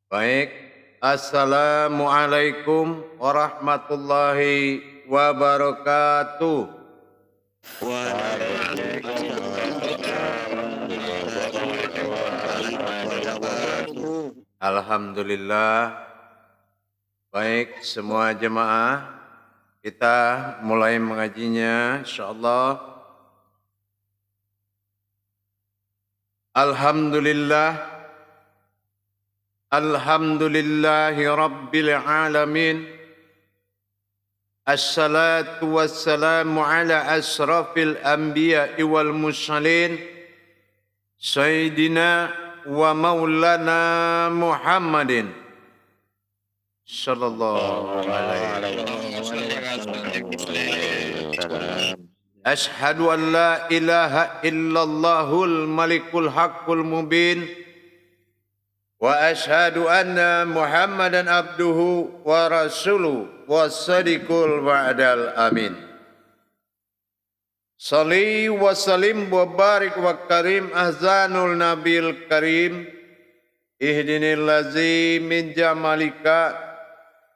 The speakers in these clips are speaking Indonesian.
Baik, Assalamualaikum warahmatullahi wabarakatuh. Alhamdulillah. Baik, semua jemaah, kita mulai mengajinya insyaallah. Alhamdulillah. Alhamdulillahi Rabbil Alamin. Assalatu wassalamu ala asrafil anbiya'i wal mursalin Sayyidina wa maulana Muhammadin sallallahu alaihi wasallam. Ashhadu an la ilaha illallahul malikul haqqul mubin wa ashhadu anna Muhammadan abduhu wa rasuluhu was-sadiqul wa'dal amin. Salli wa salim wa barik wa karim ahzanul nabil karim ihdinil lazi min jamalika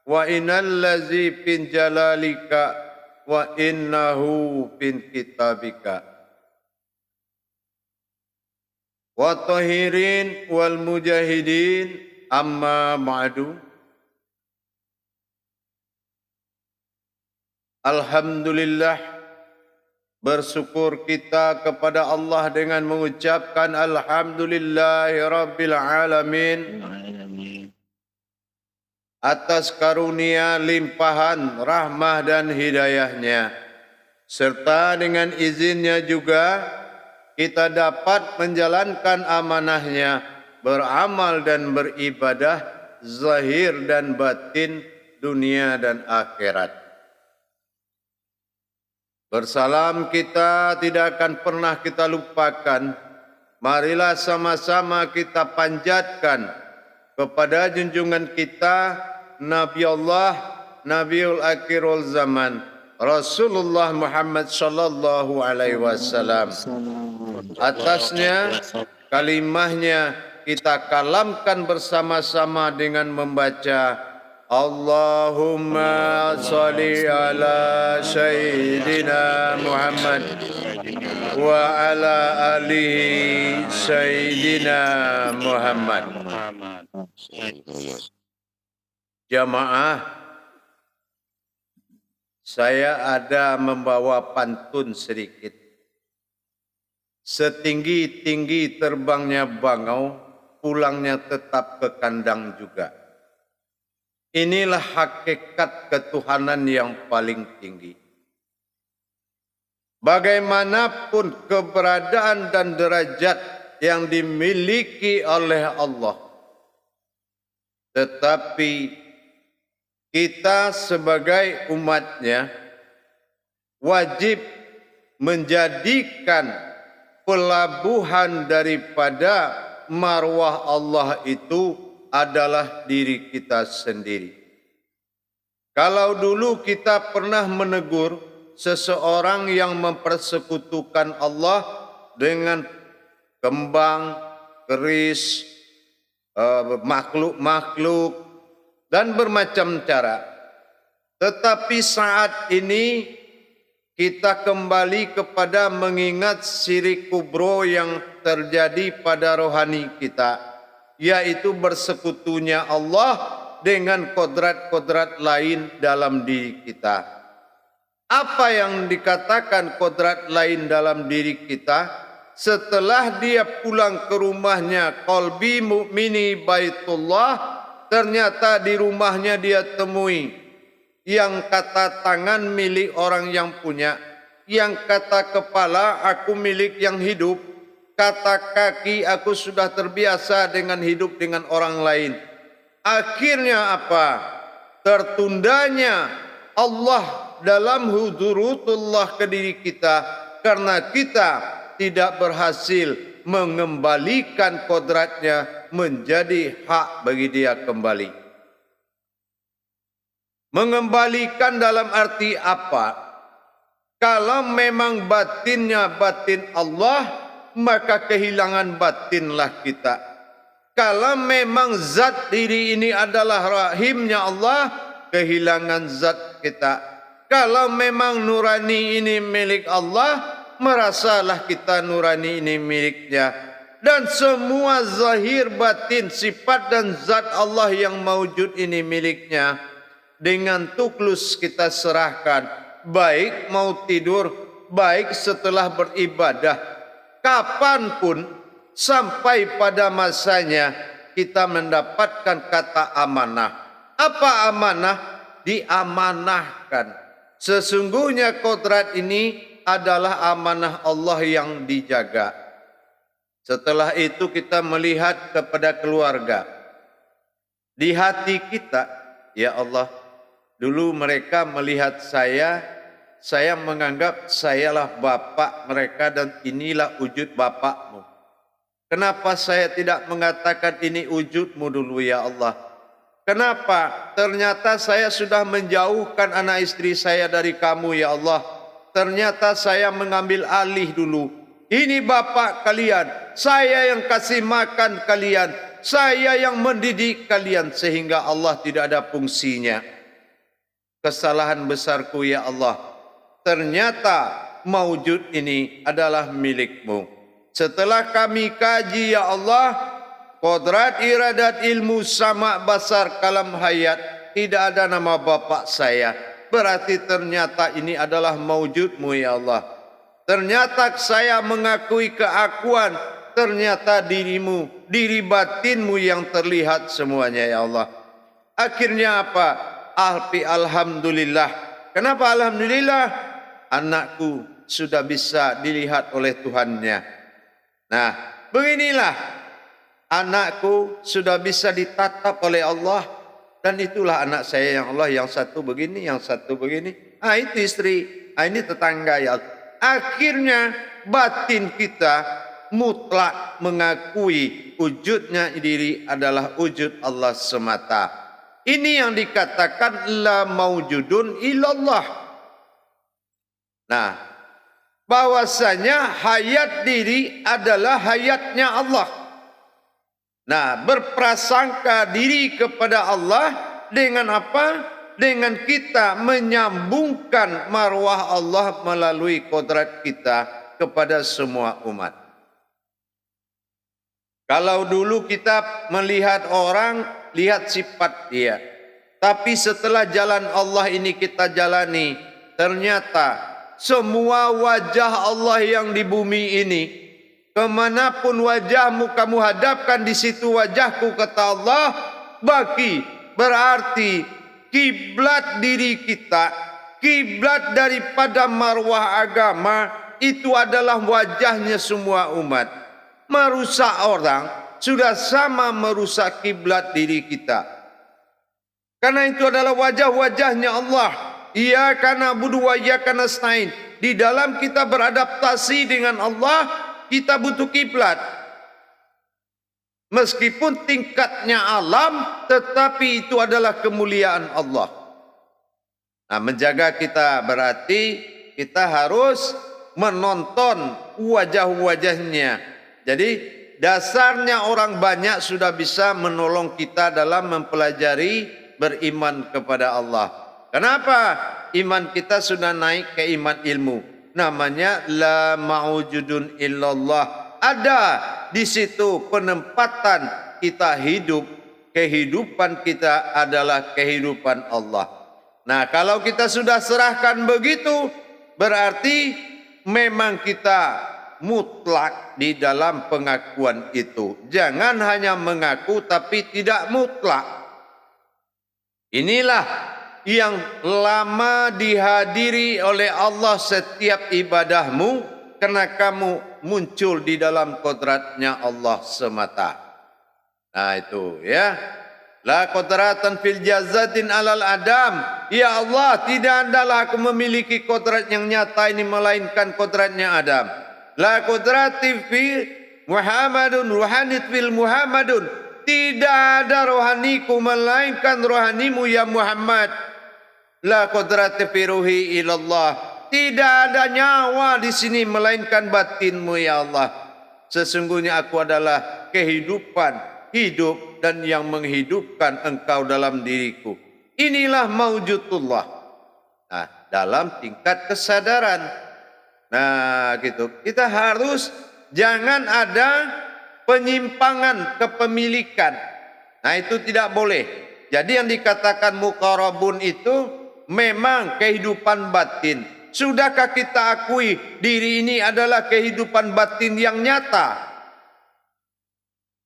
wa innal lazi bin jalalika wa innahu bin kitabika wa tahirin wal mujahidin amma ma'adu. Alhamdulillah, bersyukur kita kepada Allah dengan mengucapkan alhamdulillahi rabbil alamin atas karunia limpahan rahmah dan hidayahnya, serta dengan izinnya juga kita dapat menjalankan amanahnya, beramal dan beribadah, zahir dan batin, dunia dan akhirat. Bersalam kita tidak akan pernah kita lupakan. Marilah sama-sama kita panjatkan kepada junjungan kita, Nabi Allah, Nabiul Akhirul Zaman, Rasulullah Muhammad sallallahu alaihi wasallam. Atasnya kalimahnya kita kalamkan bersama-sama dengan membaca Allahumma salli ala Sayyidina Muhammad wa ala alihi Sayyidina Muhammad. Jamaah, saya ada membawa pantun sedikit. Setinggi-tinggi terbangnya bangau, pulangnya tetap ke kandang juga. Inilah hakikat ketuhanan yang paling tinggi. Bagaimanapun keberadaan dan derajat yang dimiliki oleh Allah, tetapi kita sebagai umatnya wajib menjadikan pelabuhan daripada marwah Allah itu adalah diri kita sendiri. Kalau dulu kita pernah menegur seseorang yang mempersekutukan Allah dengan kembang, keris, makhluk-makhluk, dan bermacam cara. Tetapi saat ini kita kembali kepada mengingat syirik kubro yang terjadi pada rohani kita, yaitu bersekutunya Allah dengan kodrat-kodrat lain dalam diri kita. Apa yang dikatakan kodrat lain dalam diri kita? Setelah dia pulang ke rumahnya, qalbi mu'mini baitullah, ternyata di rumahnya dia temui yang kata tangan milik orang yang punya, yang kata kepala aku milik yang hidup, kata kaki aku sudah terbiasa dengan hidup dengan orang lain. Akhirnya apa? Tertundanya Allah dalam hudurutullah ke diri kita karena kita tidak berhasil mengembalikan kodratnya menjadi hak bagi dia kembali. Mengembalikan dalam arti apa? Kalau memang batinnya batin Allah, maka kehilangan batinlah kita. Kalau memang zat diri ini adalah rahimnya Allah, kehilangan zat kita. Kalau memang nurani ini milik Allah, merasalah kita nurani ini miliknya. Dan semua zahir batin sifat dan zat Allah yang maujud ini miliknya. Dengan tulus kita serahkan, baik mau tidur, baik setelah beribadah, kapanpun, sampai pada masanya kita mendapatkan kata amanah. Apa amanah? Diamanahkan. Sesungguhnya kodrat ini adalah amanah Allah yang dijaga. Setelah itu kita melihat kepada keluarga. Di hati kita, ya Allah, dulu mereka melihat saya menganggap sayalah bapak mereka dan inilah wujud bapakmu. Kenapa saya tidak mengatakan ini wujudmu dulu ya Allah? Kenapa? Ternyata saya sudah menjauhkan anak istri saya dari kamu ya Allah. Ternyata saya mengambil alih dulu. Ini bapak kalian. Saya yang kasih makan kalian. Saya yang mendidik kalian. Sehingga Allah tidak ada fungsinya. Kesalahan besarku ya Allah. Ternyata maujud ini adalah milikmu. Setelah kami kaji ya Allah, kodrat iradat ilmu sama basar kalam hayat, tidak ada nama bapak saya. Berarti ternyata ini adalah maujudmu ya Allah. Ternyata saya mengakui keakuan, ternyata dirimu, diri batinmu yang terlihat semuanya ya Allah. Akhirnya apa? Alhamdulillah. Kenapa alhamdulillah? Anakku sudah bisa dilihat oleh Tuhannya. Nah, beginilah anakku sudah bisa ditatap oleh Allah. Dan itulah anak saya yang Allah, yang satu begini, yang satu begini. Itu istri, ini tetangga ya. Akhirnya batin kita mutlak mengakui wujudnya diri adalah wujud Allah semata. Ini yang dikatakan la maujudun illallah. Nah, bahwasanya hayat diri adalah hayatnya Allah. Nah, berprasangka diri kepada Allah dengan apa? Dengan kita menyambungkan marwah Allah melalui kodrat kita kepada semua umat. Kalau dulu kita melihat orang, lihat sifat dia. Tapi setelah jalan Allah ini kita jalani, ternyata semua wajah Allah yang di bumi ini, kemanapun wajahmu kamu hadapkan, di situ wajahku, kata Allah. Berarti kiblat diri kita, kiblat daripada marwah agama, itu adalah wajahnya semua umat. Merusak orang sudah sama merusak kiblat diri kita. Karena itu adalah wajah-wajahnya Allah. Iyyaka na'budu wa iyyaka nasta'in. Di dalam kita beradaptasi dengan Allah, kita butuh kiblat. Meskipun tingkatnya alam, tetapi itu adalah kemuliaan Allah. Nah, menjaga kita berarti kita harus menonton wajah-wajahnya. Jadi dasarnya orang banyak sudah bisa menolong kita dalam mempelajari beriman kepada Allah. Kenapa? Iman kita sudah naik ke iman ilmu. Namanya la maujudun illallah. Ada di situ penempatan kita hidup. Kehidupan kita adalah kehidupan Allah. Nah, kalau kita sudah serahkan begitu, berarti memang kita mutlak di dalam pengakuan itu. Jangan hanya mengaku tapi tidak mutlak. Inilah yang lama dihadiri oleh Allah setiap ibadahmu, karena kamu muncul di dalam kodratnya Allah semata. Nah itu ya. La kodratan fil jazatin alal adam. Ya Allah, tidak adalah aku memiliki kodrat yang nyata ini melainkan kodratnya Adam. La kodrati fi Muhammadun ruhanit fil Muhammadun. Tidak ada rohaniku melainkan rohanimu ya Muhammad. La kodrati fi ruhi ilallah. Tidak ada nyawa di sini melainkan batinmu ya Allah. Sesungguhnya aku adalah kehidupan hidup dan yang menghidupkan engkau dalam diriku. Inilah maujudullah. Nah, dalam tingkat kesadaran. Nah, gitu. Kita harus jangan ada penyimpangan kepemilikan. Nah, itu tidak boleh. Jadi yang dikatakan muqarrabun itu memang kehidupan batin. Sudahkah kita akui diri ini adalah kehidupan batin yang nyata?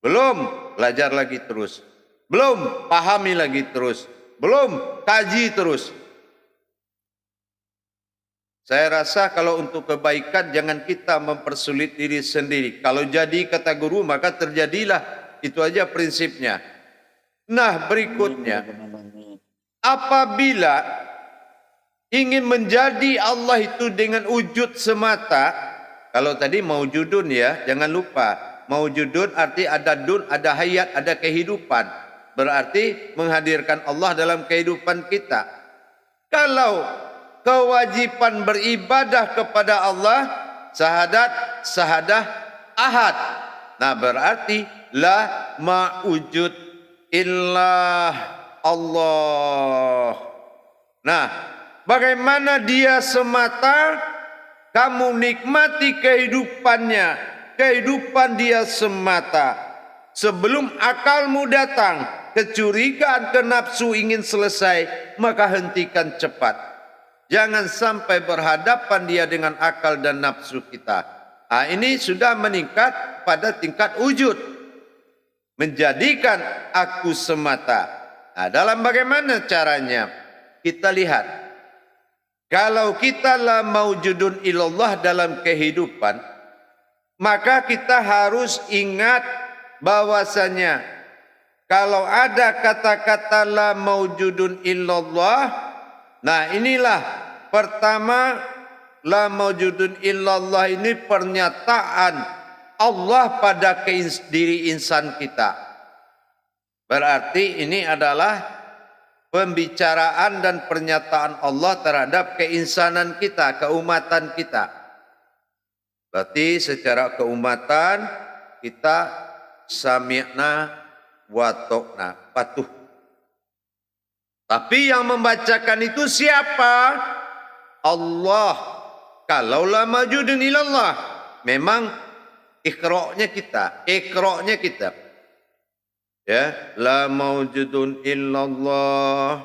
Belum, belajar lagi terus. Belum, pahami lagi terus. Belum, kaji terus. Saya rasa kalau untuk kebaikan jangan kita mempersulit diri sendiri. Kalau jadi kata guru maka terjadilah. Itu aja prinsipnya. Nah, berikutnya, apabila ingin menjadi Allah itu dengan wujud semata, kalau tadi maujudun ya, jangan lupa. Maujudun arti ada dun, ada hayat, ada kehidupan. Berarti menghadirkan Allah dalam kehidupan kita. Kalau kewajiban beribadah kepada Allah, sahadah ahad. Nah, berarti la ma'ujud illah Allah. Nah, bagaimana dia semata, kamu nikmati kehidupannya, kehidupan dia semata. Sebelum akalmu datang, kecurigaan ke nafsu ingin selesai, maka hentikan cepat. Jangan sampai berhadapan dia dengan akal dan nafsu kita. Nah, ini sudah meningkat pada tingkat wujud. Menjadikan aku semata. Nah, dalam bagaimana caranya? Kita lihat. Kalau kita la maujudun ilallah dalam kehidupan, maka kita harus ingat bahwasanya kalau ada kata-kata la maujudun illallah, nah inilah pertama, la maujudun illallah ini pernyataan Allah pada diri insan kita. Berarti ini adalah pembicaraan dan pernyataan Allah terhadap keinsanan kita, keumatan kita. Berarti secara keumatan kita sami'na wa ta'na, patuh. Tapi yang membacakan itu siapa? Allah. Kalau la maujudun ilallah, memang iqra'nya kita. Ya, la maujudun illallah.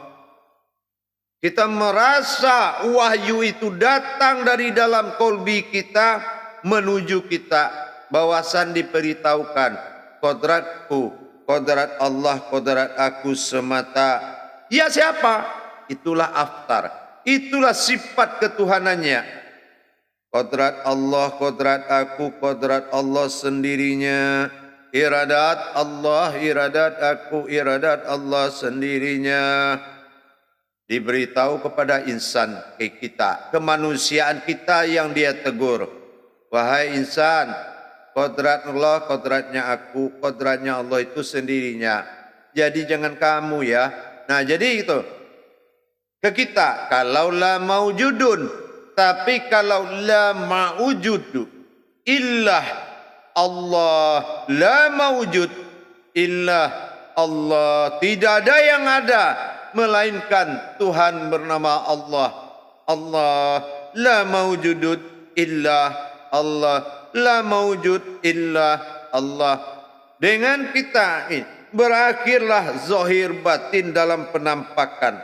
Kita merasa wahyu itu datang dari dalam kolbi kita menuju kita, bahwasan diberitahukan kodratku, kodrat Allah, kodrat aku semata. Ya siapa? Itulah aftar. Itulah sifat ketuhanannya. Kodrat Allah, kodrat aku, kodrat Allah sendirinya. Iradat Allah, iradat aku, iradat Allah sendirinya. Diberitahu kepada insan kita, kemanusiaan kita yang dia tegur. Wahai insan, kodrat Allah, kodratnya aku, kodratnya Allah itu sendirinya. Jadi jangan kamu ya. Nah jadi itu. Ke kita, kalau la maujudun, tapi kalau la maujudu, illah Allah, la maujud, illah Allah. Tidak ada yang ada, melainkan Tuhan bernama Allah. Allah, la maujudud illah Allah, la maujud illah Allah. Dengan kita berakhirlah zahir batin dalam penampakan.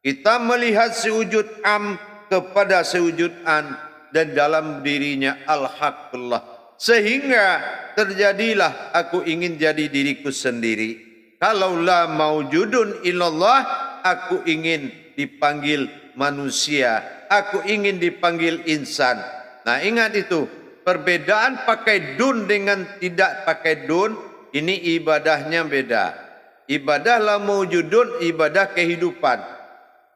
Kita melihat sewujud am kepada sewujud an, dan dalam dirinya al-haqqullah. Sehingga terjadilah aku ingin jadi diriku sendiri. Kalau la maujudun illallah, aku ingin dipanggil manusia, aku ingin dipanggil insan. Nah ingat itu, perbedaan pakai dun dengan tidak pakai dun, ini ibadahnya beda. Ibadah la maujudun, ibadah kehidupan.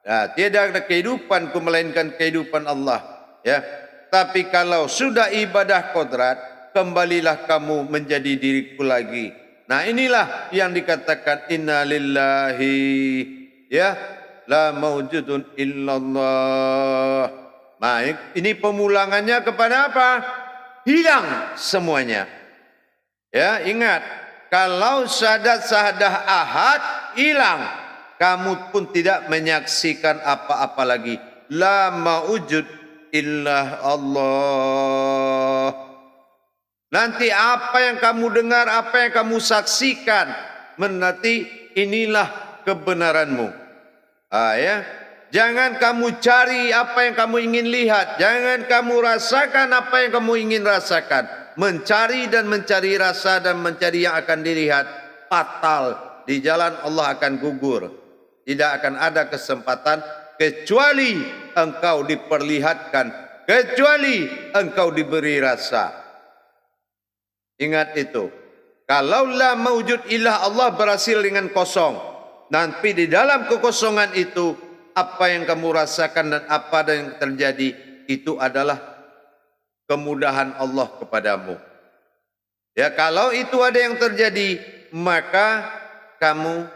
Nah, tiada ada kehidupan melainkan kehidupan Allah. Ya, tapi kalau sudah ibadah kodrat, kembalilah kamu menjadi diriku lagi. Nah inilah yang dikatakan inna lillahi, ya, la maujudun illallah. Nah ini pemulangannya kepada apa? Hilang semuanya. Ya ingat, kalau syahadah ahad hilang, kamu pun tidak menyaksikan apa-apa lagi. La mawujud illa Allah. Nanti apa yang kamu dengar, apa yang kamu saksikan, nanti inilah kebenaranmu. Ya. Jangan kamu cari apa yang kamu ingin lihat. Jangan kamu rasakan apa yang kamu ingin rasakan. Mencari dan mencari rasa dan mencari yang akan dilihat fatal. Di jalan Allah akan gugur. Tidak akan ada kesempatan kecuali engkau diperlihatkan. Kecuali engkau diberi rasa. Ingat itu. Kalau la mawujud ilah Allah berhasil dengan kosong. Nanti di dalam kekosongan itu, apa yang kamu rasakan dan apa yang terjadi, itu adalah kemudahan Allah kepadamu. Ya, kalau itu ada yang terjadi, maka kamu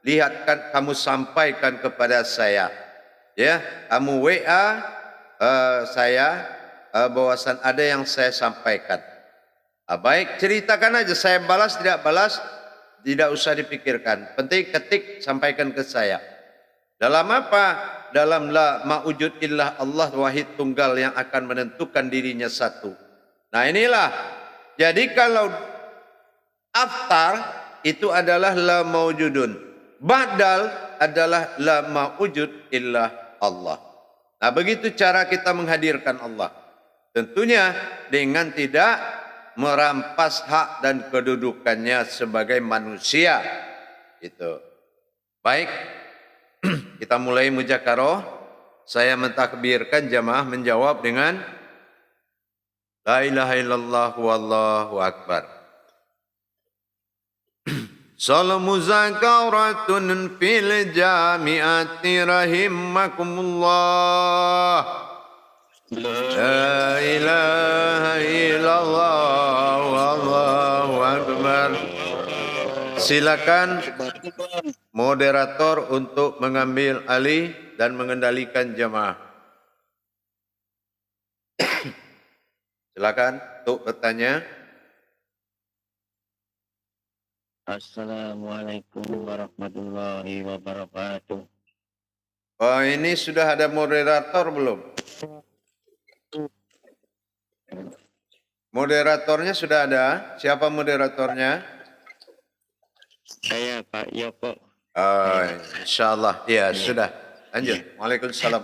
lihatkan, kamu sampaikan kepada saya. Ya, kamu WA saya bahwasan ada yang saya sampaikan. Baik, ceritakan aja, saya balas tidak balas, tidak usah dipikirkan. Penting ketik, sampaikan ke saya. Dalam apa? Dalam la ma'ujud illah Allah wahid tunggal yang akan menentukan dirinya satu. Nah inilah. Jadi kalau aftar itu adalah la mawjudun. Ba'dal adalah la ma'ujud illah Allah. Nah begitu cara kita menghadirkan Allah. Tentunya dengan tidak merampas hak dan kedudukannya sebagai manusia. Itu. Baik. Kita mulai muzakarah. Saya mentakbirkan, jamaah menjawab dengan la ilaha illallah wallahu akbar. Salam muzakaratun fil jami'ati rahimakumullah. La ilaha illallah wallahu akbar. Silakan moderator untuk mengambil alih dan mengendalikan jamaah. Silakan untuk bertanya. Assalamualaikum warahmatullahi wabarakatuh. Oh, ini sudah ada moderator belum? Moderatornya sudah ada. Siapa moderatornya? Saya Pak Yoko. Oh, insyaallah. Ya, sudah. Lanjut. Waalaikumsalam.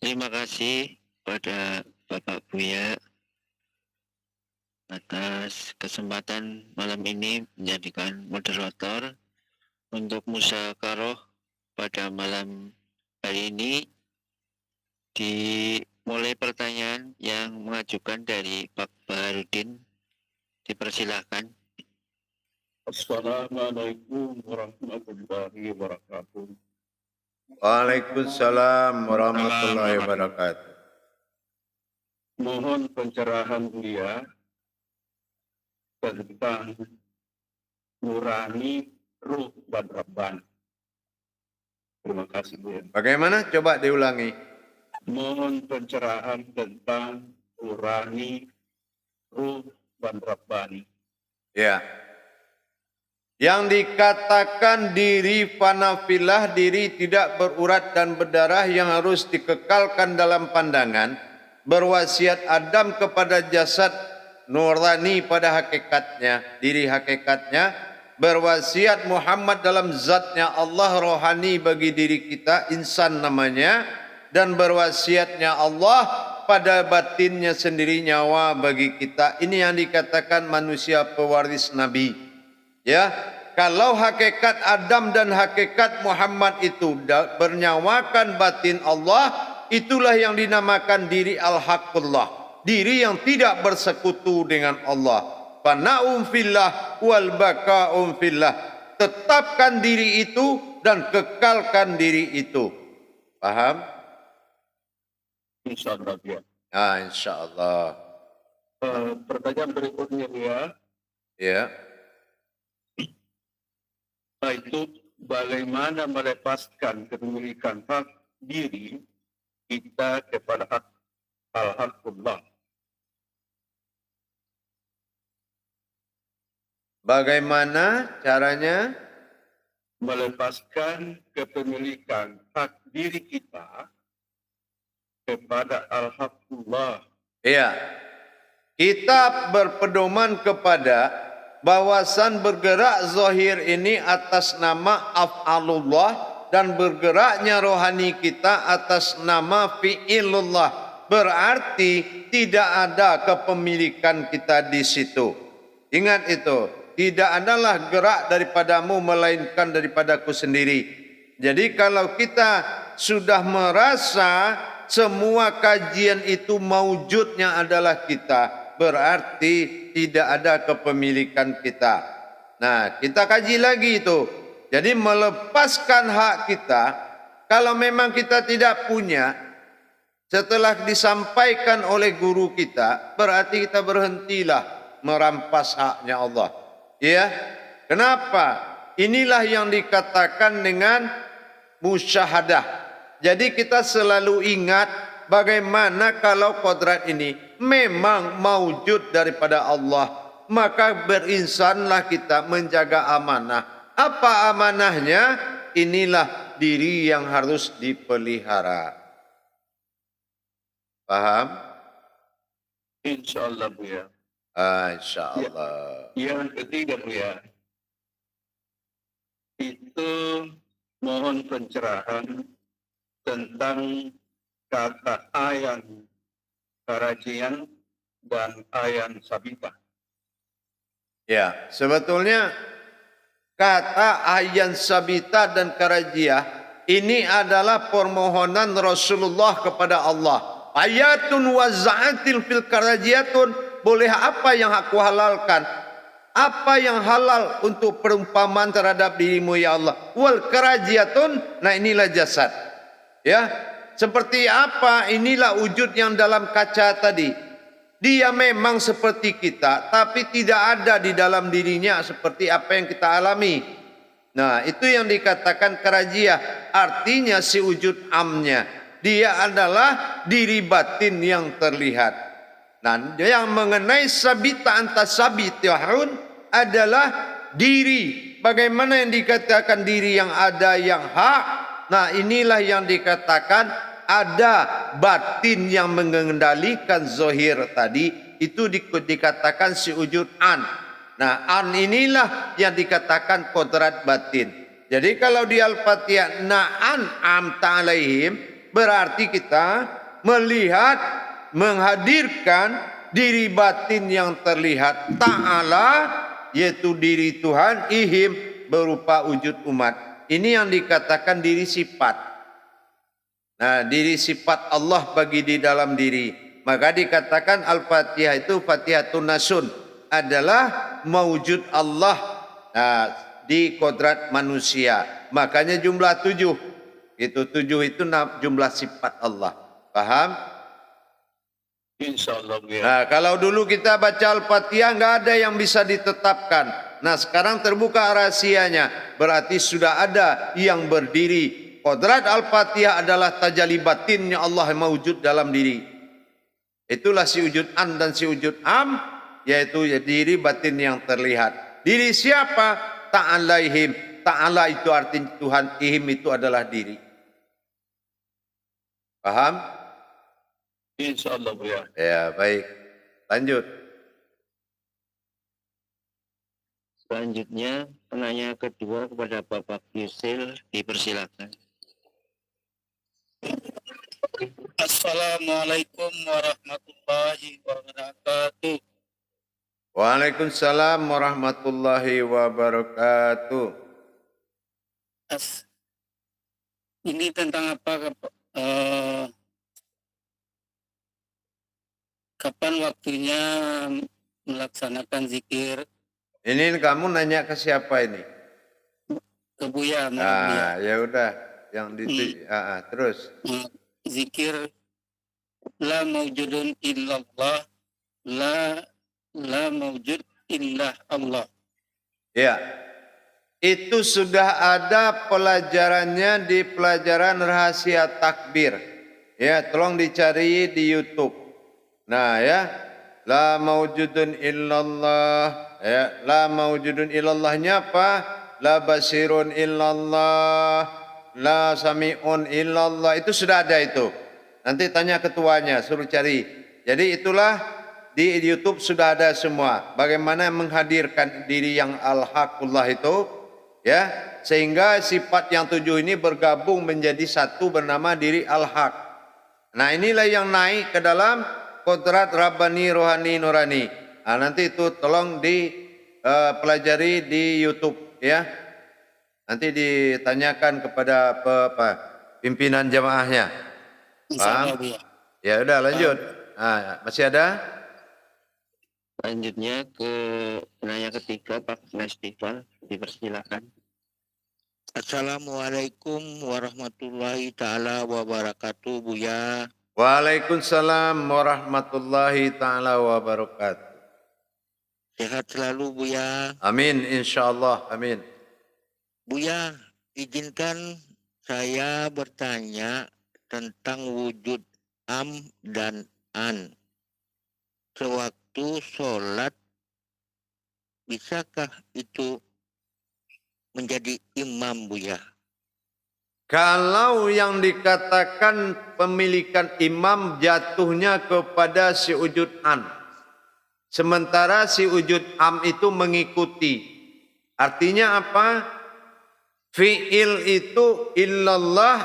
Terima kasih pada Bapak Buya atas kesempatan malam ini menjadikan moderator untuk musyawarah pada malam hari ini. Dimulai pertanyaan yang mengajukan dari Pak Baharudin. Dipersilahkan. Assalamualaikum warahmatullahi wabarakatuh. Waalaikumsalam warahmatullahi wabarakatuh. Mohon pencerahan Buya tentang nurani ruh dan rabban. Terima kasih Buya. Bagaimana? Coba diulangi. Mohon pencerahan tentang nurani ruh dan rabbani. Ya. Yang dikatakan diri fanafilah, diri tidak berurat dan berdarah yang harus dikekalkan dalam pandangan, berwasiat Adam kepada jasad nurani pada hakikatnya, diri hakikatnya, berwasiat Muhammad dalam zatnya Allah rohani bagi diri kita, insan namanya, dan berwasiatnya Allah pada batinnya sendiri nyawa bagi kita. Ini yang dikatakan manusia pewaris Nabi. Ya, kalau hakikat Adam dan hakikat Muhammad itu bernyawakan batin Allah, itulah yang dinamakan diri al-haqqullah, diri yang tidak bersekutu dengan Allah. Fana'um fillah wal baka'um fillah. Tetapkan diri itu dan kekalkan diri itu. Paham? Insyaallah ya. Insyaallah. Pertanyaan berikutnya ya. Ya. Itu bagaimana melepaskan kepemilikan hak diri kita kepada hak al-haqqullah. Bagaimana caranya? Melepaskan kepemilikan hak diri kita kepada Al-Haqqullah. Ya, kita berpedoman kepada bahwasan bergerak zahir ini atas nama af'alullah dan bergeraknya rohani kita atas nama fi'ilullah. Berarti tidak ada kepemilikan kita di situ. Ingat itu, tidak adalah gerak daripadamu melainkan daripadaku sendiri. Jadi kalau kita sudah merasa semua kajian itu maujudnya adalah kita, berarti tidak ada kepemilikan kita. Nah, kita kaji lagi itu. Jadi melepaskan hak kita, kalau memang kita tidak punya, setelah disampaikan oleh guru kita, berarti kita berhentilah merampas haknya Allah. Ya, kenapa? Inilah yang dikatakan dengan musyahadah. Jadi kita selalu ingat bagaimana kalau kodrat ini memang maujud daripada Allah, maka berinsanlah kita menjaga amanah. Apa amanahnya? Inilah diri yang harus dipelihara. Paham? Insyaallah Buya. InsyaAllah. Yang ketiga Buya, itu mohon pencerahan tentang kata ayan karajian dan ayan sabita. Ya, sebetulnya kata ayan sabita dan karajiyah ini adalah permohonan Rasulullah kepada Allah. Ayatun wa za'atil fil karajiyatun, boleh apa yang aku halalkan? Apa yang halal untuk perumpamaan terhadap dirimu ya Allah? Wal karajiyatun, nah inilah jasad. Ya, seperti apa? Inilah wujud yang dalam kaca tadi. Dia memang seperti kita, tapi tidak ada di dalam dirinya seperti apa yang kita alami. Nah, itu yang dikatakan karajiyah. Artinya si wujud amnya. Dia adalah diri batin yang terlihat. Nah, yang mengenai sabita antas sabitahun adalah diri. Bagaimana yang dikatakan diri yang ada yang hak? Nah, inilah yang dikatakan ada batin yang mengendalikan zahir tadi. Itu dikatakan si wujud an. Nah, an inilah yang dikatakan kodrat batin. Jadi kalau di Al-Fatihah na'an amta alaihim, berarti kita melihat, menghadirkan diri batin yang terlihat ta'ala, yaitu diri Tuhan, ihim berupa wujud umat. Ini yang dikatakan diri sifat. Nah, diri sifat Allah bagi di dalam diri. Maka dikatakan Al-Fatihah itu Fatihatun Nasun, adalah mewujud Allah di kodrat manusia. Makanya jumlah 7. Itu 7 itu jumlah sifat Allah. Paham? Insyaallah Buya. Nah, kalau dulu kita baca Al-Fatihah nggak ada yang bisa ditetapkan. Nah, sekarang terbuka rahasianya. Berarti sudah ada yang berdiri. Kodrat Al-Fatihah adalah tajalli batinnya Allah yang mewujud dalam diri. Itulah si wujud an dan si wujud am, yaitu diri batin yang terlihat. Diri siapa? Ta'alaihim. Ta'ala itu artinya Tuhan, ihim itu adalah diri. Paham? Insyaallah Buya. Ya, baik. Lanjut. Selanjutnya, penanya kedua kepada Bapak Yusil, dipersilakan. Assalamualaikum warahmatullahi wabarakatuh. Waalaikumsalam warahmatullahi wabarakatuh. Ini tentang apa? Kapan waktunya melaksanakan zikir? Ini kamu nanya ke siapa ini? Ke Buya. Ya udah, yang terus. Zikir la maujudun illallah, la maujud illah Allah. Ya, itu sudah ada pelajarannya di pelajaran rahasia takbir. Ya, tolong dicari di YouTube. Nah ya, la maujudun illallah, Ya, la maujudun illallahnya apa? La basirun illallah, la sami'un illallah. Itu sudah ada itu. Nanti tanya ketuanya, suruh cari. Jadi itulah di YouTube sudah ada semua. Bagaimana menghadirkan diri yang al-haqullah itu, ya, sehingga sifat yang 7 ini bergabung menjadi satu bernama diri al-haq. Nah, inilah yang naik ke dalam kodrat Rabbani Rohani Nurani. Nah, nanti itu tolong dipelajari di YouTube, ya. Nanti ditanyakan kepada pimpinan jamaahnya. Insyaallah, Paham? Buya. Ya udah lanjut. Nah, masih ada? Selanjutnya ke penanya ketiga Pak Festival, dipersilakan. Assalamualaikum warahmatullahi taala wabarakatuh, Buya. Waalaikumsalam warahmatullahi taala wabarakatuh. Sehat selalu, Buya. Amin insyaallah, amin. Buya, izinkan saya bertanya tentang wujud am dan an. Sewaktu sholat, bisakah itu menjadi imam, Buya? Kalau yang dikatakan pemilikan imam jatuhnya kepada si wujud an. Sementara si wujud am itu mengikuti. Artinya apa? Fi'il itu illallah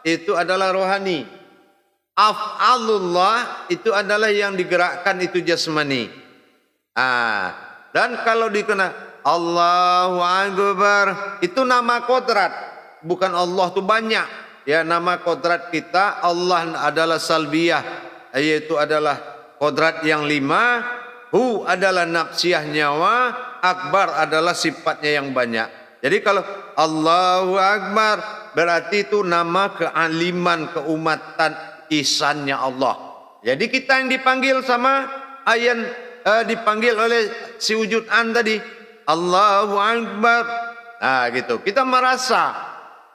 itu adalah rohani. Af'alullah itu adalah yang digerakkan itu jasmani. Dan kalau dikenal Allahu Akbar itu nama kodrat, bukan Allah itu banyak. Ya, nama kodrat kita Allah adalah salbiyah, yaitu adalah kodrat yang 5. Hu adalah nafsiyah nyawa, akbar adalah sifatnya yang banyak. Jadi kalau Allahu Akbar berarti itu nama kealiman, keumatan, ihsannya Allah. Jadi kita yang dipanggil sama ayan dipanggil oleh si wujud an tadi, Allahu Akbar. Nah gitu, kita merasa.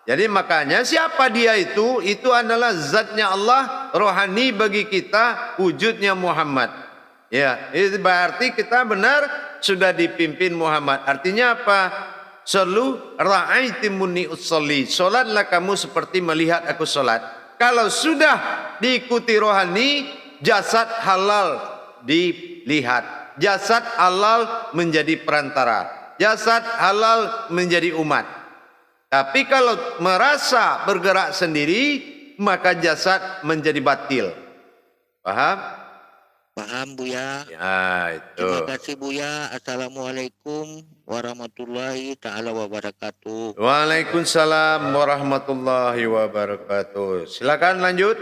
Jadi makanya siapa dia itu? Itu adalah zatnya Allah, rohani bagi kita, wujudnya Muhammad. Ya, itu berarti kita benar sudah dipimpin Muhammad. Artinya apa? Sallu ra'aitimuni usolli. Solatlah kamu seperti melihat aku solat. Kalau sudah diikuti rohani, jasad halal dilihat. Jasad halal menjadi perantara. Jasad halal menjadi umat. Tapi kalau merasa bergerak sendiri, maka jasad menjadi batil. Paham? Paham, Buya. Ya, itu. Terima kasih, Buya. Assalamualaikum warahmatullahi taala wabarakatuh. Waalaikumsalam warahmatullahi wabarakatuh. Silakan lanjut.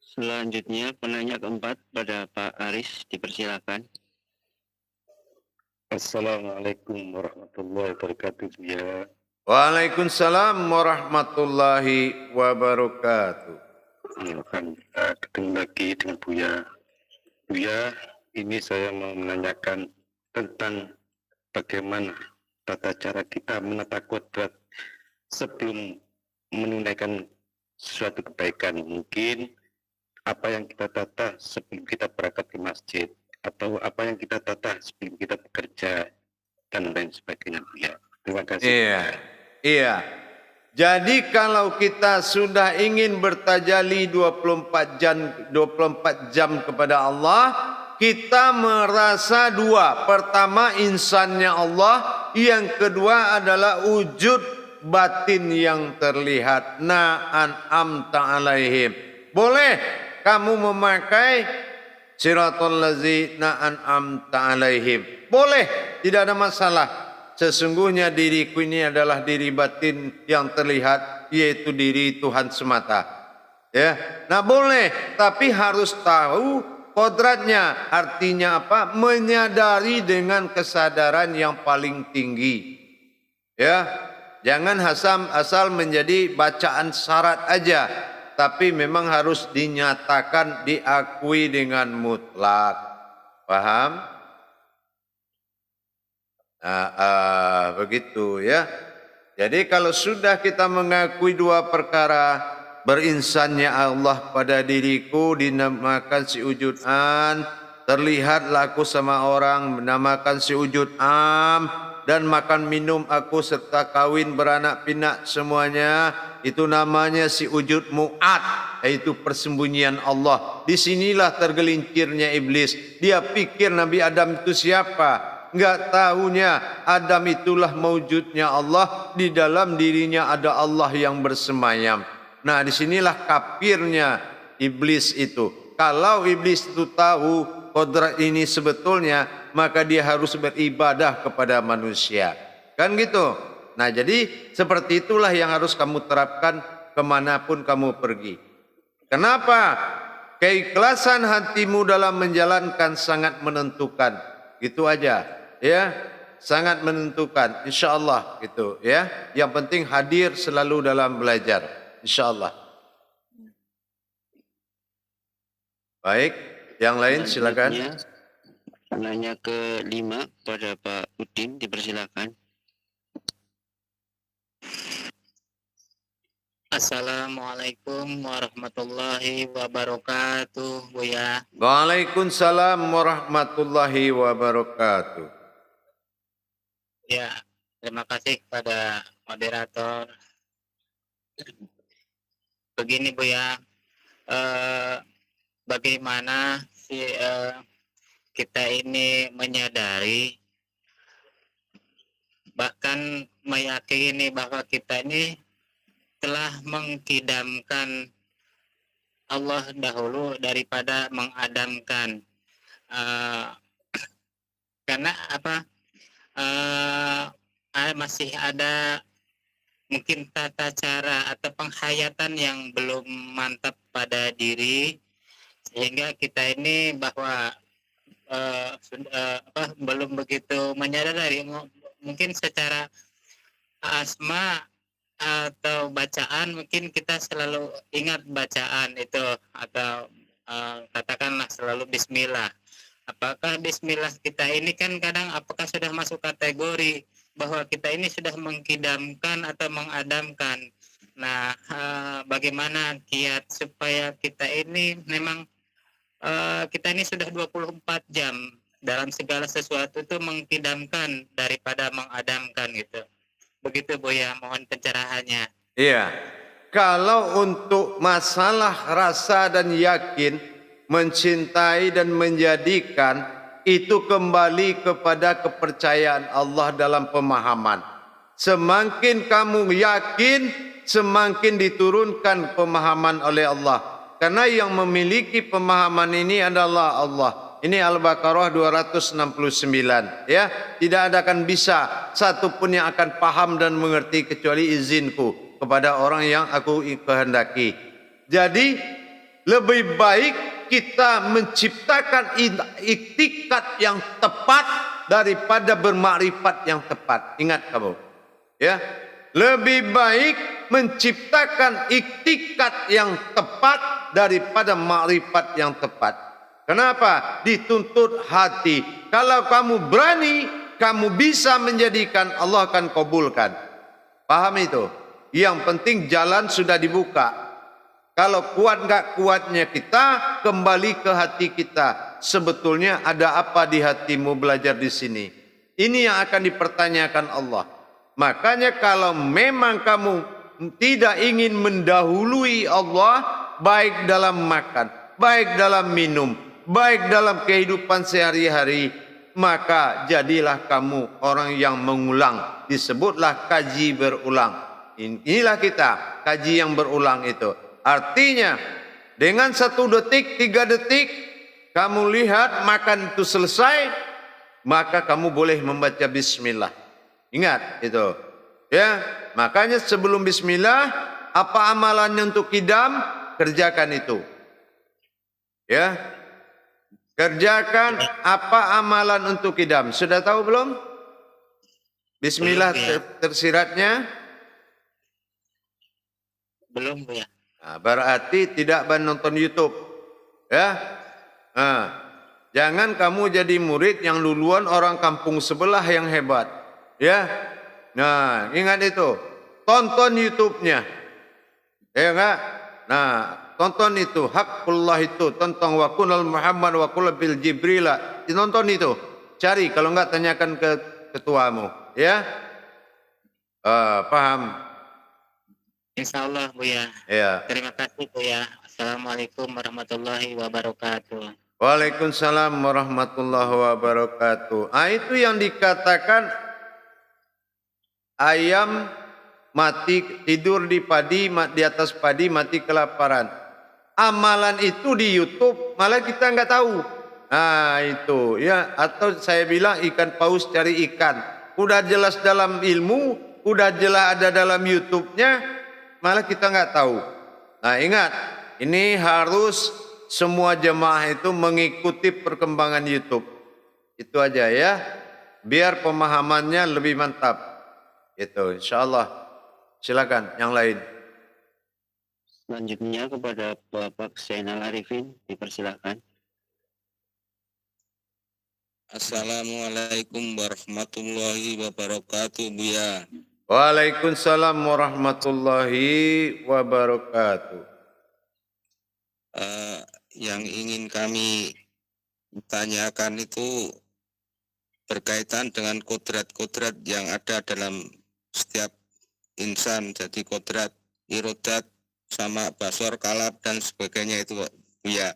Selanjutnya penanya keempat pada Pak Aris, dipersilakan. Assalamualaikum warahmatullahi wabarakatuh, Buya. Waalaikumsalam warahmatullahi wabarakatuh. Akan ketemu lagi dengan Buya. Buya, ini saya mau menanyakan tentang bagaimana tata cara kita menata kodrat sebelum menunaikan suatu kebaikan. Mungkin apa yang kita tata sebelum kita berangkat ke masjid, atau apa yang kita tata sebelum kita bekerja, dan lain sebagainya, Buya. Terima kasih. Iya. Jadi kalau kita sudah ingin bertajalli 24 jam kepada Allah, kita merasa dua. Pertama insannya Allah, yang kedua adalah wujud batin yang terlihat. Na'an'amta alaihim. Boleh kamu memakai siratal ladzina an'amta alaihim. Boleh, tidak ada masalah. Sesungguhnya diriku ini adalah diri batin yang terlihat, yaitu diri Tuhan semata. Ya, nah boleh, tapi harus tahu kodratnya. Artinya apa? Menyadari dengan kesadaran yang paling tinggi. Ya, jangan asal menjadi bacaan syarat aja, tapi memang harus dinyatakan, diakui dengan mutlak. Paham? Begitu ya. Jadi kalau sudah kita mengakui dua perkara, berinsannya Allah pada diriku dinamakan si wujudan, terlihatlah aku sama orang menamakan si wujud am, dan makan minum aku serta kawin beranak pinak semuanya, itu namanya si wujud mu'ad, yaitu persembunyian Allah. Disinilah tergelincirnya iblis. Dia pikir Nabi Adam itu siapa? Enggak tahunya Adam itulah mewujudnya Allah, di dalam dirinya ada Allah yang bersemayam. Nah, disinilah kafirnya iblis itu. Kalau iblis itu tahu kodrat ini sebetulnya, maka dia harus beribadah kepada manusia. Kan gitu. Nah, jadi seperti itulah yang harus kamu terapkan kemanapun kamu pergi. Kenapa? Keikhlasan hatimu dalam menjalankan sangat menentukan. Gitu aja, ya. Sangat menentukan, insyaallah gitu, ya. Yang penting hadir selalu dalam belajar, insyaallah. Baik, yang lain silakan. Nanya ke-5 pada Pak Udin, dipersilakan. Assalamualaikum warahmatullahi wabarakatuh, Buya. Waalaikumsalam warahmatullahi wabarakatuh. Ya, terima kasih kepada moderator. Begini, Buya, bagaimana sih kita ini menyadari, bahkan meyakini bahwa kita ini telah mengkidamkan Allah dahulu daripada mengadamkan. Karena apa? Masih ada mungkin tata cara atau penghayatan yang belum mantap pada diri, sehingga kita ini bahwa belum begitu menyadari. Mungkin secara asma atau bacaan mungkin kita selalu ingat bacaan itu, atau katakanlah selalu bismillah. Apakah bismillah kita ini kan kadang apakah sudah masuk kategori bahwa kita ini sudah mengkidamkan atau mengadamkan. Nah, bagaimana kiat supaya kita ini memang kita ini sudah 24 jam dalam segala sesuatu itu mengkidamkan daripada mengadamkan gitu. Begitu, Buya, mohon pencerahannya. Iya. Kalau untuk masalah rasa dan yakin, mencintai dan menjadikan, itu kembali kepada kepercayaan Allah dalam pemahaman. Semakin kamu yakin, semakin diturunkan pemahaman oleh Allah. Karena yang memiliki pemahaman ini adalah Allah. Ini Al-Baqarah 269, ya. Tidak ada akan bisa satupun yang akan paham dan mengerti kecuali izinku kepada orang yang aku kehendaki. Jadi lebih baik kita menciptakan iktikat yang tepat daripada bermakrifat yang tepat. Ingat kamu, ya. Lebih baik menciptakan iktikat yang tepat daripada makrifat yang tepat. Kenapa? Dituntut hati. Kalau kamu berani, kamu bisa menjadikan, Allah akan kabulkan. Paham itu? Yang penting jalan sudah dibuka. Kalau kuat enggak kuatnya kita, kembali ke hati kita. Sebetulnya ada apa di hatimu belajar di sini? Ini yang akan dipertanyakan Allah. Makanya kalau memang kamu tidak ingin mendahului Allah, baik dalam makan, baik dalam minum, baik dalam kehidupan sehari-hari, maka jadilah kamu orang yang mengulang. Disebutlah kaji berulang. Inilah kita, kaji yang berulang itu. Artinya, dengan 1 detik, 3 detik, kamu lihat makan itu selesai, maka kamu boleh membaca bismillah. Ingat itu. Ya, makanya sebelum bismillah, apa amalannya untuk kidam? Kerjakan itu. Ya. Kerjakan apa amalan untuk kidam. Sudah tahu belum? Bismillah tersiratnya? Belum, Bu, ya. Nah, berarti tidak menonton YouTube. Ya. Nah, jangan kamu jadi murid yang duluan orang kampung sebelah yang hebat. Ya. Nah, ingat itu. Tonton YouTube-nya. Ya enggak? Nah, tonton itu. Haqqullah itu, tonton wa kunal Muhammad wa qul bil Jibrila. Tonton itu. Cari, kalau enggak tanyakan ke ketuamu, ya. Paham? Insya Allah Buya. Ya. Terima kasih Buya. Assalamualaikum warahmatullahi wabarakatuh. Waalaikumsalam warahmatullahi wabarakatuh. Itu yang dikatakan ayam mati tidur di padi, di atas padi mati kelaparan. Amalan itu di YouTube malah kita nggak tahu. Nah itu ya, atau saya bilang ikan paus cari ikan. Udah jelas dalam ilmu, udah jelas ada dalam YouTube-nya, malah kita nggak tahu. Nah ingat, ini harus semua jemaah itu mengikuti perkembangan YouTube. Itu aja ya, biar pemahamannya lebih mantap. Itu insyaallah. Silakan yang lain. Selanjutnya kepada Bapak Zainal Arifin, dipersilakan. Assalamualaikum warahmatullahi wabarakatuh Buya. Waalaikumsalam warahmatullahi wabarakatuh. Yang ingin kami tanyakan itu berkaitan dengan kodrat-kodrat yang ada dalam setiap insan. Jadi kodrat, irodat, sama basor, kalab, dan sebagainya itu Buya.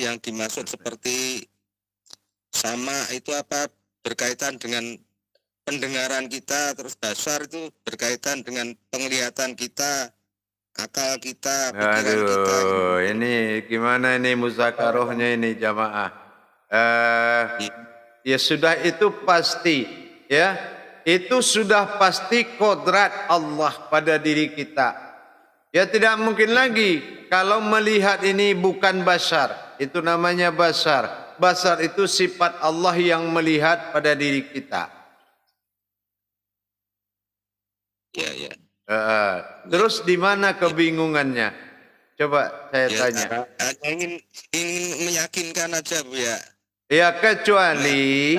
Yang dimaksud seperti sama itu apa berkaitan dengan pendengaran kita, terus basar itu berkaitan dengan penglihatan kita, akal kita, pikiran kita. Aduh, ini gimana ini muzakarohnya ini jamaah? Ya sudah itu pasti, ya itu sudah pasti kodrat Allah pada diri kita. Ya tidak mungkin lagi kalau melihat ini bukan basar, itu namanya basar. Basar itu sifat Allah yang melihat pada diri kita. Ya. Terus di mana kebingungannya? Coba saya tanya. Ingin meyakinkan aja Bu ya. Ya kecuali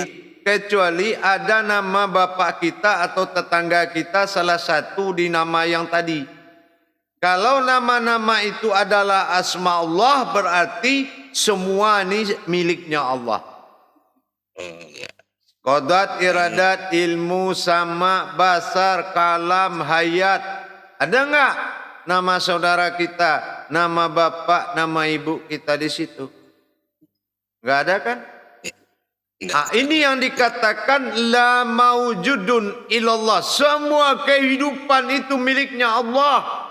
ada nama bapak kita atau tetangga kita salah satu di nama yang tadi. Kalau nama-nama itu adalah asma Allah berarti semua ini miliknya Allah. Qadrat, iradat, ilmu, sama, basar, kalam, hayat. Ada enggak nama saudara kita, nama bapak, nama ibu kita di situ? Enggak ada kan? Ini yang dikatakan la maujudun illallah. Semua kehidupan itu miliknya Allah.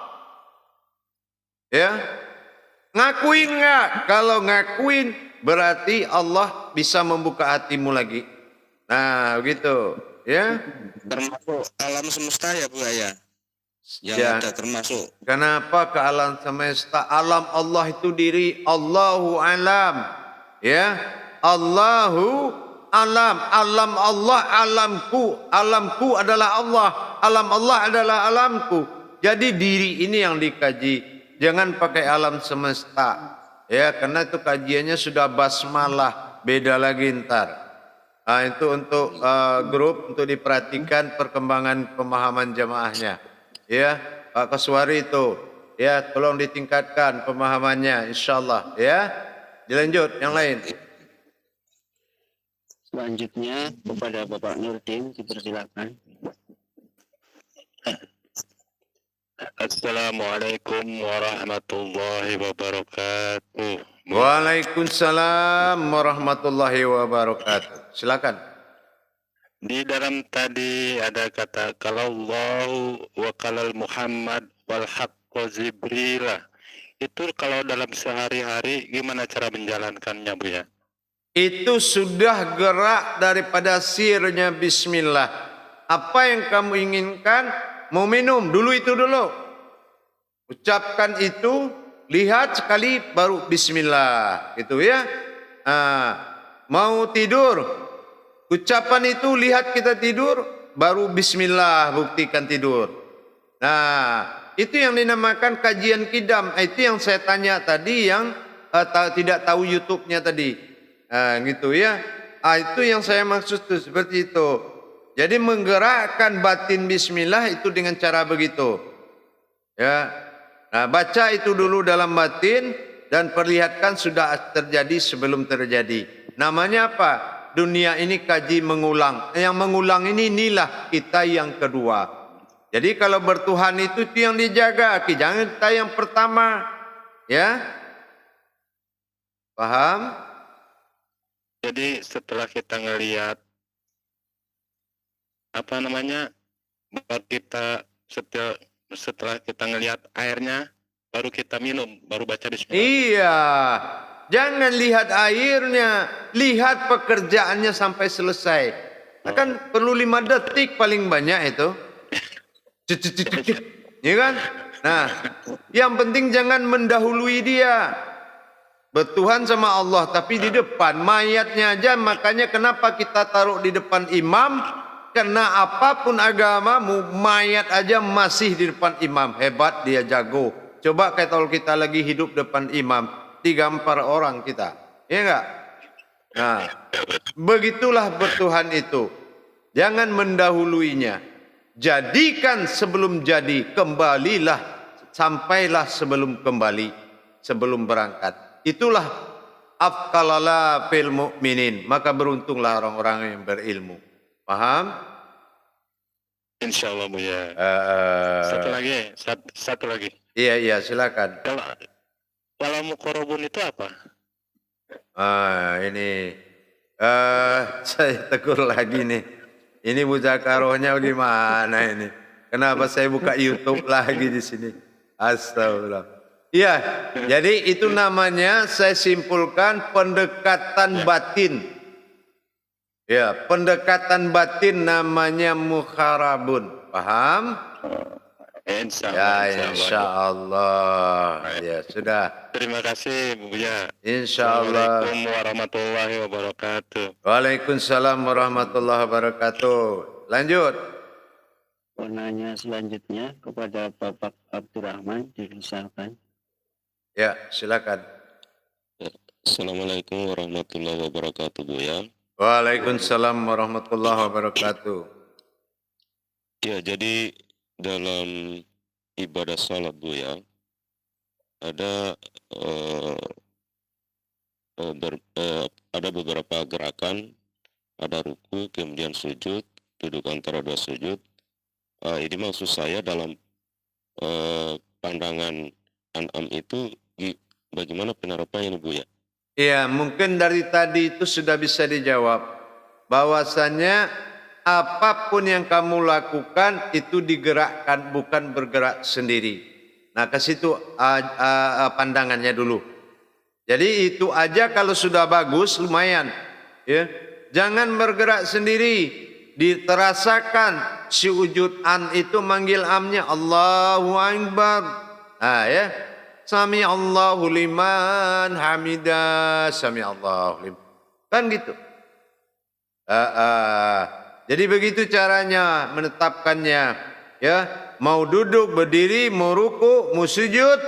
Ya, ngakuin enggak? Kalau ngakuin berarti Allah bisa membuka hatimu lagi. Nah, begitu, ya. Termasuk alam semesta ya Bu ya. Yang Ya. ada termasuk. Kenapa ke alam semesta? Alam Allah itu diri Allahu alam. Ya. Allahu alam. Alam Allah alamku. Alamku adalah Allah. Alam Allah adalah alamku. Jadi diri ini yang dikaji. Jangan pakai alam semesta. Ya, karena itu kajiannya sudah basmalah, beda lagi ntar. Itu untuk grup untuk diperhatikan perkembangan pemahaman jamaahnya. Ya, Pak Kaswari itu, ya tolong ditingkatkan pemahamannya, insyaallah. Ya, dilanjut yang lain. Selanjutnya kepada Bapak Nurdin, dipersilakan. Assalamualaikum warahmatullahi wabarakatuh. Waalaikumsalam warahmatullahi wabarakatuh. Silakan. Di dalam tadi ada kata kalau Allah wa kalal Muhammad wal haqqo Jibrilah. Itu kalau dalam sehari-hari gimana cara menjalankannya Bu ya? Itu sudah gerak daripada sirnya bismillah. Apa yang kamu inginkan? Mau minum, dulu itu dulu. Ucapkan itu, lihat sekali baru bismillah. Gitu ya. Mau tidur, ucapan itu lihat kita tidur, baru bismillah, buktikan tidur. Nah, itu yang dinamakan kajian kidam. Itu yang saya tanya tadi yang tidak tahu YouTube-nya tadi. Gitu ya. Itu yang saya maksud tuh, seperti itu. Jadi menggerakkan batin bismillah itu dengan cara begitu. Ya. Nah, baca itu dulu dalam batin dan perlihatkan sudah terjadi sebelum terjadi. Namanya apa? Dunia ini kaji mengulang. Yang mengulang ini inilah kita yang kedua. Jadi kalau bertuhan itu yang dijaga, jangan kita yang pertama. Ya? Paham? Jadi setelah kita ngelihat apa namanya, baru kita setelah kita ngelihat airnya, baru kita minum, baru baca bismillah. Iya. Jangan lihat airnya, lihat pekerjaannya sampai selesai. Kan perlu 5 detik paling banyak itu. Ya kan? Nah, yang penting jangan mendahului dia. Bertuhan sama Allah tapi di depan mayatnya aja. Makanya kenapa kita taruh di depan imam? Karena apapun agamamu, mayat aja masih di depan imam. Hebat, dia jago. Coba kalau kita lagi hidup depan imam, digampar orang kita. Ya enggak? Nah, begitulah bertuhan itu. Jangan mendahuluinya. Jadikan sebelum jadi, kembalilah, sampailah sebelum kembali, sebelum berangkat. Itulah afqalala fil mu'minin. Maka beruntunglah orang-orang yang berilmu. Paham? Insya Allah Buya. Satu lagi. Iya, silakan. Kalau muqarrabun itu apa? Ini saya tegur lagi nih. Ini muzakarohnya gimana ini? Kenapa saya buka YouTube lagi di sini? Astagfirullah. Iya, jadi itu namanya saya simpulkan pendekatan batin. Ya, pendekatan batin namanya mukharabun. Paham? Insya Allah. Ya, sudah. Terima kasih Buya. Insya Allah. Assalamualaikum warahmatullahi wabarakatuh. Waalaikumsalam warahmatullahi wabarakatuh. Lanjut. Penanya selanjutnya kepada Bapak Abdurrahman, dipersilakan. Ya, silakan. Assalamualaikum warahmatullahi wabarakatuh, Buya. Waalaikumsalam warahmatullahi wabarakatuh. Ya, jadi dalam ibadah salat, Buya, ada ada beberapa gerakan, ada ruku, kemudian sujud, duduk antara 2 sujud. Ini maksud saya dalam pandangan An'am itu bagaimana penerapannya, Buya? Iya, mungkin dari tadi itu sudah bisa dijawab. Bahwasannya apapun yang kamu lakukan itu digerakkan, bukan bergerak sendiri. Nah, ke situ pandangannya dulu. Jadi itu aja kalau sudah bagus lumayan. Ya, jangan bergerak sendiri. Diterasakan si wujud an itu manggil amnya Allahu Akbar. Nah, ya. Sami Allahu liman hamidah, sami Allahu liman. Kan gitu. Jadi begitu caranya menetapkannya. Ya, mau duduk, berdiri, mau ruku, mau sujud,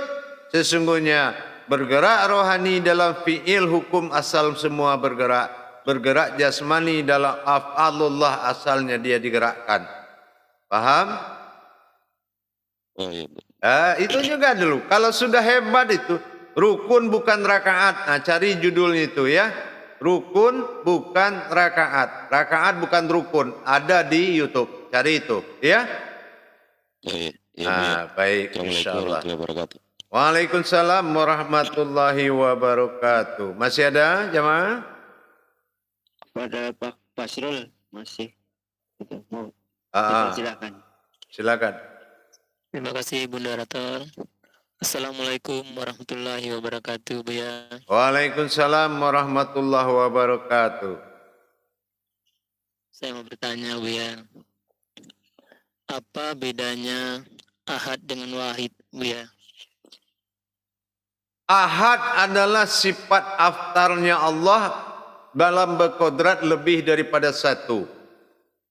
sesungguhnya bergerak rohani dalam fi'il hukum asal semua bergerak. Bergerak jasmani dalam af'alullah asalnya dia digerakkan. Paham? Oh, iya. Itu juga dulu. Kalau sudah hebat itu, rukun bukan rakaat. Nah, cari judulnya itu ya. Rukun bukan rakaat. Rakaat bukan rukun. Ada di YouTube. Cari itu, ya. Baik, insyaallah. Waalaikumsalam warahmatullahi wabarakatuh. Masih ada jamaah? Pada Pak Basrul masih. Itu mau silakan. Silakan. Terima kasih Bunda Rator. Assalamualaikum warahmatullahi wabarakatuh, Buya. Waalaikumsalam warahmatullahi wabarakatuh. Saya mau bertanya, Buya. Apa bedanya ahad dengan wahid, Buya? Ahad adalah sifat aftarnya Allah dalam berkodrat lebih daripada satu.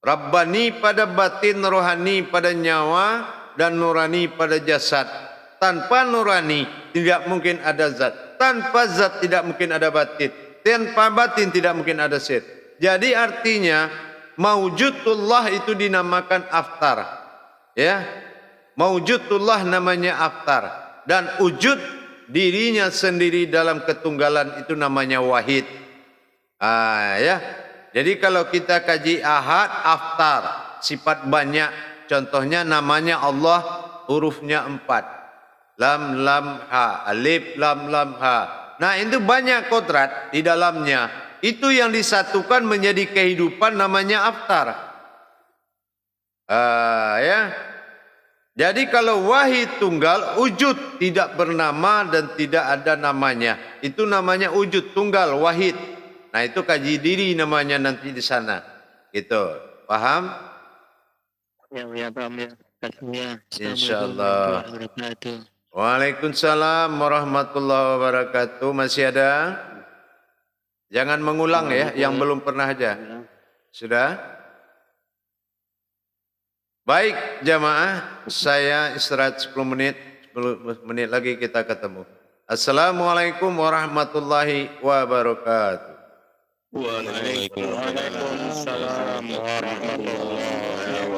Rabbani pada batin, rohani pada nyawa, dan nurani pada jasad. Tanpa nurani tidak mungkin ada zat. Tanpa zat tidak mungkin ada batin. Tanpa batin tidak mungkin ada sir. Jadi artinya maujudullah itu dinamakan aftar. Ya, maujudullah namanya aftar. dan wujud dirinya sendiri dalam ketunggalan itu namanya wahid. Ya. Jadi kalau kita kaji ahad, aftar, sifat banyak. Contohnya namanya Allah, hurufnya 4. Lam, lam, ha. Alif, lam, lam, ha. Nah itu banyak kodrat di dalamnya. Itu yang disatukan menjadi kehidupan namanya aftar. Ya. Jadi kalau wahid tunggal, wujud tidak bernama dan tidak ada namanya. Itu namanya wujud tunggal, wahid. Nah itu kaji diri namanya nanti di sana. Gitu. Paham? Ya, paham ya. Ya. Insyaallah. Assalamualaikum warahmatullahi wabarakatuh. Waalaikumsalam warahmatullahi wabarakatuh. Masih ada? Jangan mengulang ya, yang belum pernah aja. Sudah? Baik jamaah, saya istirahat 10 menit. 10 menit lagi kita ketemu. Assalamualaikum warahmatullahi wabarakatuh. Waalaikumsalam warahmatullahi